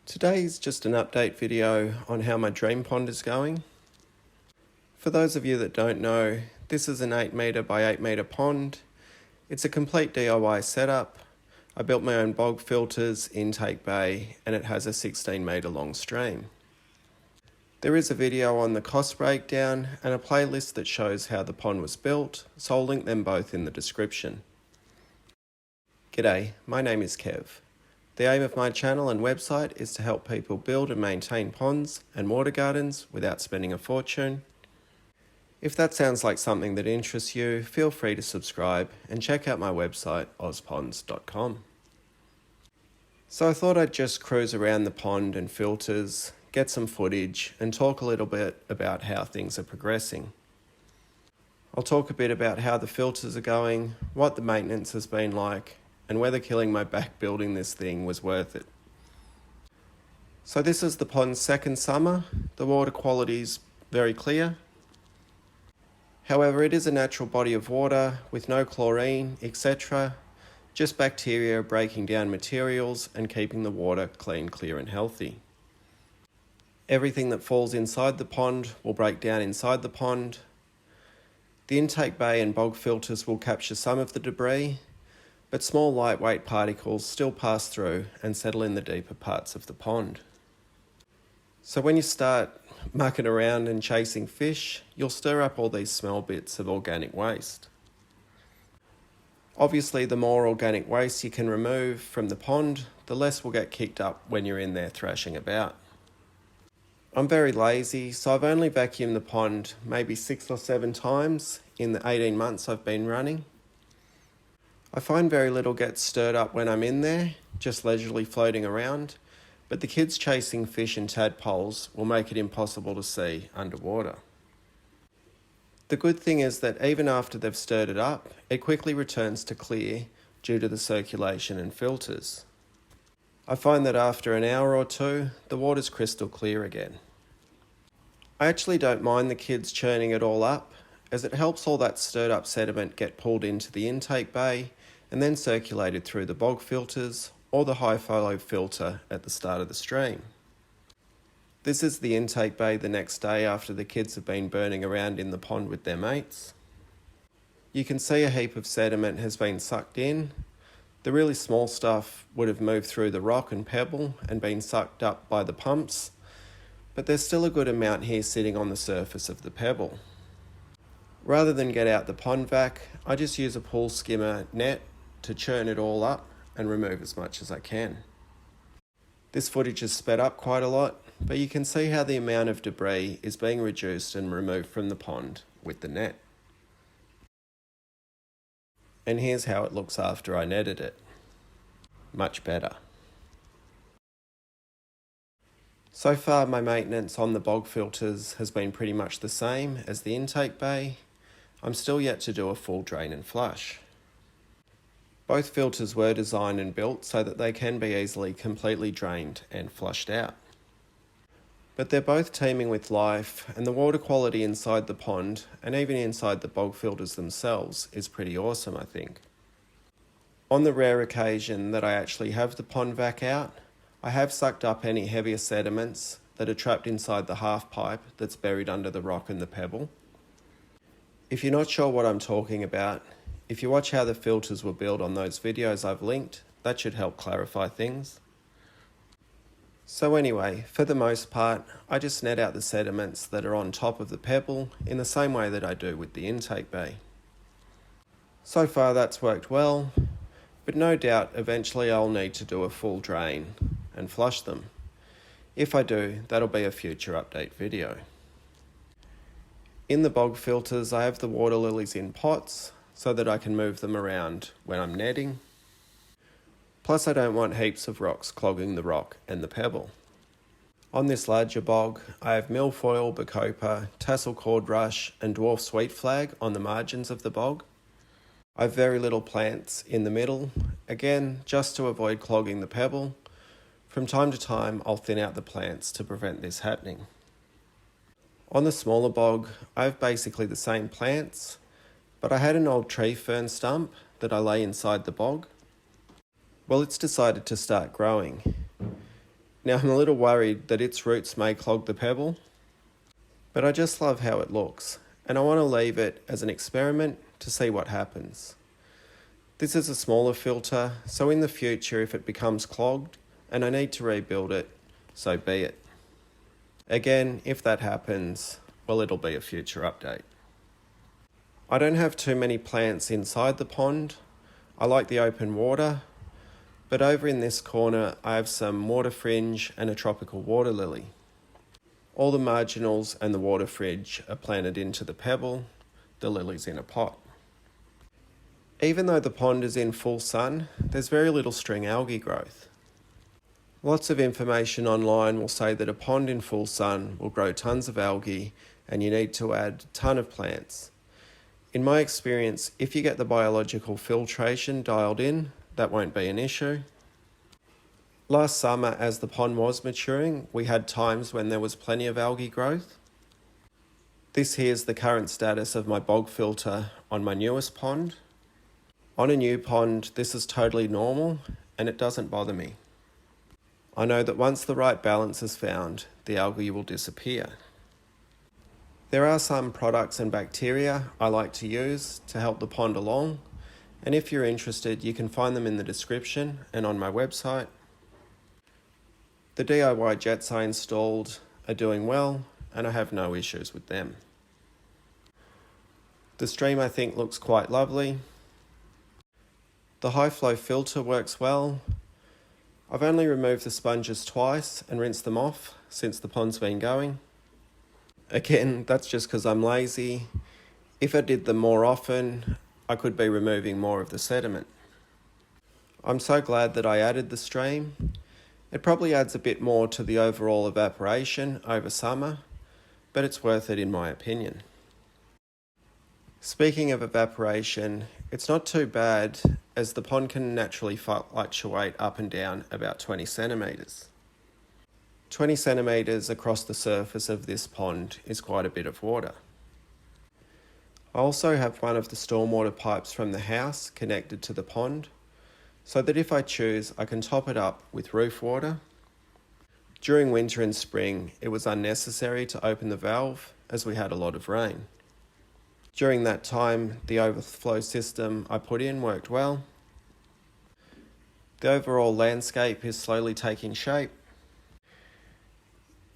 Today's just an update video on how my dream pond is going. For those of you that don't know, this is an 8 metre by 8 metre pond. It's a complete DIY setup. I built my own bog filters, intake bay, and it has a 16 metre long stream. There is a video on the cost breakdown and a playlist that shows how the pond was built, so I'll link them both in the description. G'day, my name is Kev. The aim of my channel and website is to help people build and maintain ponds and water gardens without spending a fortune. If that sounds like something that interests you, feel free to subscribe and check out my website, Ozponds.com. So I thought I'd just cruise around the pond and filters, get some footage, and talk a little bit about how things are progressing. I'll talk a bit about how the filters are going, what the maintenance has been like, and whether killing my back building this thing was worth it. So this is the pond's second summer. The water quality's very clear. However, it is a natural body of water with no chlorine, etc. Just bacteria breaking down materials and keeping the water clean, clear and healthy. Everything that falls inside the pond will break down inside the pond. The intake bay and bog filters will capture some of the debris, but small lightweight particles still pass through and settle in the deeper parts of the pond. So when you start mucking around and chasing fish, you'll stir up all these small bits of organic waste. Obviously, the more organic waste you can remove from the pond, the less will get kicked up when you're in there thrashing about. I'm very lazy, so I've only vacuumed the pond maybe 6 or 7 times in the 18 months I've been running. I find very little gets stirred up when I'm in there, just leisurely floating around, but the kids chasing fish and tadpoles will make it impossible to see underwater. The good thing is that even after they've stirred it up, it quickly returns to clear due to the circulation and filters. I find that after an hour or two, the water's crystal clear again. I actually don't mind the kids churning it all up, as it helps all that stirred up sediment get pulled into the intake bay and then circulated through the bog filters or the high flow filter at the start of the stream. This is the intake bay the next day after the kids have been burning around in the pond with their mates. You can see a heap of sediment has been sucked in. The really small stuff would have moved through the rock and pebble and been sucked up by the pumps, but there's still a good amount here sitting on the surface of the pebble. Rather than get out the pond vac, I just use a pool skimmer net to churn it all up and remove as much as I can. This footage is sped up quite a lot, but you can see how the amount of debris is being reduced and removed from the pond with the net. And here's how it looks after I netted it. Much better. So far my maintenance on the bog filters has been pretty much the same as the intake bay. I'm still yet to do a full drain and flush. Both filters were designed and built so that they can be easily completely drained and flushed out. But they're both teeming with life, and the water quality inside the pond and even inside the bog filters themselves is pretty awesome, I think. On the rare occasion that I actually have the pond vac out, I have sucked up any heavier sediments that are trapped inside the half pipe that's buried under the rock and the pebble. If you're not sure what I'm talking about, if you watch how the filters were built on those videos I've linked, that should help clarify things. So anyway, for the most part, I just net out the sediments that are on top of the pebble in the same way that I do with the intake bay. So far that's worked well, but no doubt eventually I'll need to do a full drain and flush them. If I do, that'll be a future update video. In the bog filters, I have the water lilies in pots so that I can move them around when I'm netting. Plus I don't want heaps of rocks clogging the rock and the pebble. On this larger bog, I have milfoil, bacopa, tassel cord rush and dwarf sweet flag on the margins of the bog. I have very little plants in the middle, again just to avoid clogging the pebble. From time to time I'll thin out the plants to prevent this happening. On the smaller bog, I have basically the same plants, but I had an old tree fern stump that I lay inside the bog. Well, it's decided to start growing. Now I'm a little worried that its roots may clog the pebble, but I just love how it looks, and I want to leave it as an experiment to see what happens. This is a smaller filter, so in the future if it becomes clogged and I need to rebuild it, so be it. Again, if that happens, well, it'll be a future update. I don't have too many plants inside the pond. I like the open water, but over in this corner I have some water fringe and a tropical water lily. All the marginals and the water fringe are planted into the pebble, the lily's in a pot. Even though the pond is in full sun, there's very little string algae growth. Lots of information online will say that a pond in full sun will grow tons of algae and you need to add a ton of plants. In my experience, if you get the biological filtration dialed in, that won't be an issue. Last summer, as the pond was maturing, we had times when there was plenty of algae growth. This here is the current status of my bog filter on my newest pond. On a new pond, this is totally normal and it doesn't bother me. I know that once the right balance is found, the algae will disappear. There are some products and bacteria I like to use to help the pond along, and if you're interested, you can find them in the description and on my website. The DIY jets I installed are doing well, and I have no issues with them. The stream I think looks quite lovely. The high flow filter works well. I've only removed the sponges twice and rinsed them off since the pond's been going. Again, that's just because I'm lazy. If I did them more often, I could be removing more of the sediment. I'm so glad that I added the stream. It probably adds a bit more to the overall evaporation over summer, but it's worth it in my opinion. Speaking of evaporation, it's not too bad as the pond can naturally fluctuate up and down about 20 centimetres. 20 centimetres across the surface of this pond is quite a bit of water. I also have one of the stormwater pipes from the house connected to the pond, so that if I choose, I can top it up with roof water. During winter and spring, it was unnecessary to open the valve as we had a lot of rain. During that time, the overflow system I put in worked well. The overall landscape is slowly taking shape.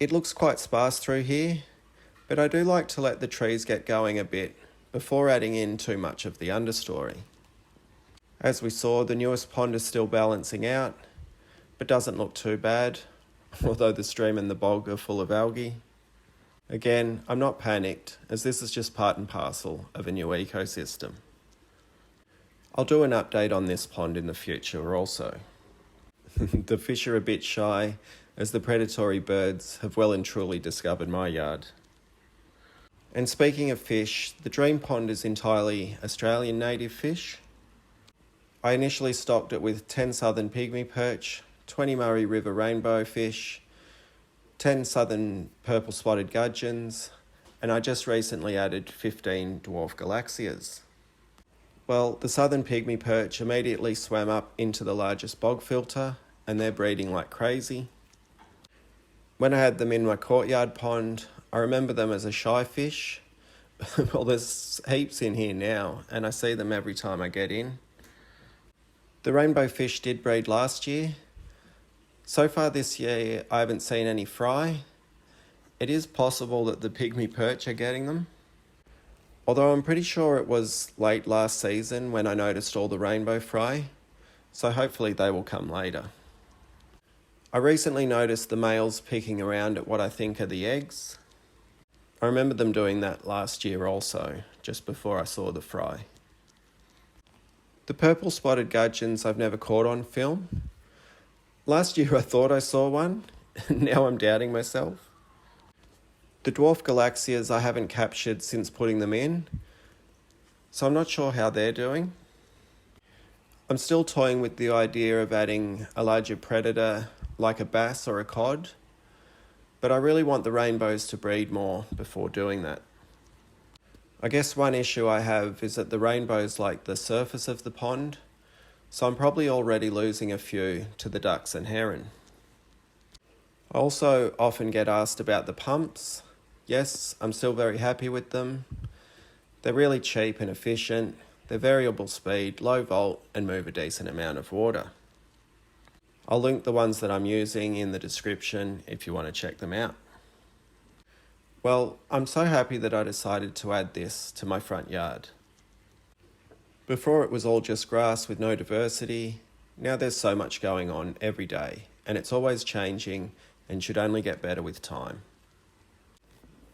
It looks quite sparse through here, but I do like to let the trees get going a bit before adding in too much of the understory. As we saw, the newest pond is still balancing out, but doesn't look too bad, although the stream and the bog are full of algae. Again, I'm not panicked, as this is just part and parcel of a new ecosystem. I'll do an update on this pond in the future also. The fish are a bit shy, as the predatory birds have well and truly discovered my yard. And speaking of fish, the dream pond is entirely Australian native fish. I initially stocked it with 10 southern pygmy perch, 20 Murray River rainbow fish, 10 southern purple spotted gudgeons, and I just recently added 15 dwarf galaxias. Well, the southern pygmy perch immediately swam up into the largest bog filter, and they're breeding like crazy. When I had them in my courtyard pond, I remember them as a shy fish. Well, there's heaps in here now, and I see them every time I get in. The rainbow fish did breed last year. So far this year, I haven't seen any fry. It is possible that the pygmy perch are getting them, although I'm pretty sure it was late last season when I noticed all the rainbow fry, so hopefully they will come later. I recently noticed the males picking around at what I think are the eggs. I remember them doing that last year also, just before I saw the fry. The purple spotted gudgeons I've never caught on film. Last year I thought I saw one, and now I'm doubting myself. The dwarf galaxias I haven't captured since putting them in, so I'm not sure how they're doing. I'm still toying with the idea of adding a larger predator like a bass or a cod, but I really want the rainbows to breed more before doing that. I guess one issue I have is that the rainbows like the surface of the pond, so I'm probably already losing a few to the ducks and heron. I also often get asked about the pumps. Yes, I'm still very happy with them. They're really cheap and efficient. They're variable speed, low volt, and move a decent amount of water. I'll link the ones that I'm using in the description if you want to check them out. Well, I'm so happy that I decided to add this to my front yard. Before it was all just grass with no diversity. Now there's so much going on every day, and it's always changing and should only get better with time.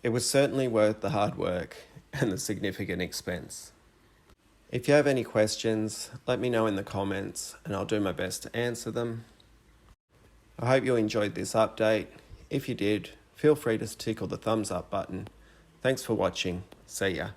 It was certainly worth the hard work and the significant expense. If you have any questions, let me know in the comments and I'll do my best to answer them. I hope you enjoyed this update. If you did, feel free to tickle the thumbs up button. Thanks for watching. See ya.